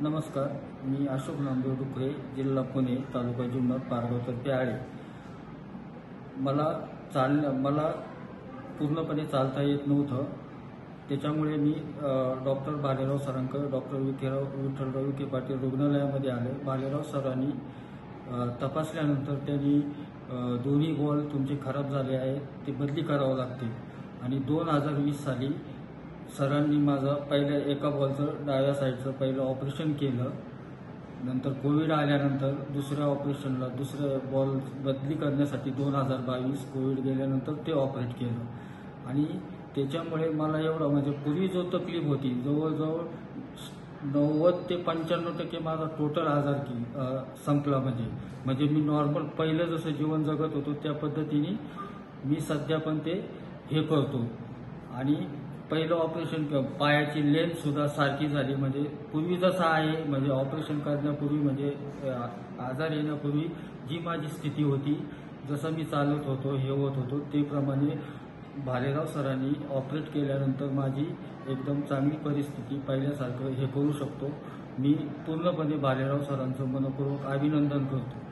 नमस्कार, मी अशोक नामदेव डुकरे, जिल्हा पुणे, तालुका जुन्नर, पारगाव तर्फे आहे. मला पूर्णपणे चालता येत नव्हतं. त्याच्यामुळे मी डॉक्टर भालेराव सरांकडे, डॉक्टर विठ्ठलराव विखे पाटील रुग्णालयामध्ये आले. भालेराव सरांनी तपासल्यानंतर त्यांनी दोन्ही बॉल तुमचे खराब झाले आहेत, ते बदली करावं लागते. आणि 2020 साली सरांनी माझं पहिल्या एका बॉलचं डाव्या साईडचं पहिलं ऑपरेशन केलं. नंतर कोविड आल्यानंतर दुसऱ्या ऑपरेशनला दुसरं बॉल बदली करण्यासाठी 2022 कोविड गेल्यानंतर ते ऑपरेट केलं. आणि त्याच्यामुळे मला एवढं म्हणजे पूर्वी जो तकलीफ होती जवळजवळ 90 ते 95% माझा टोटल आजार संपला. म्हणजे मी नॉर्मल पहिलं जसं जीवन जगत होतो त्या पद्धतीने मी सध्या पण ते हे करतो. आणि पहिलं ऑपरेशन पायाची लेंथ सुद्धा सारखी झाली. म्हणजे पूर्वी जसं आहे, म्हणजे ऑपरेशन करण्यापूर्वी म्हणजे आजार येण्यापूर्वी जी माझी स्थिती होती, जसं मी चालत होतो हे होत होतो ते प्रमाणे भालेराव सरांनी ऑपरेट केल्यानंतर माझी एकदम चांगली परिस्थिती पहिल्यासारखं हे करू शकतो. मी पूर्णपणे भालेराव सरांचं मनपूर्वक अभिनंदन करतो.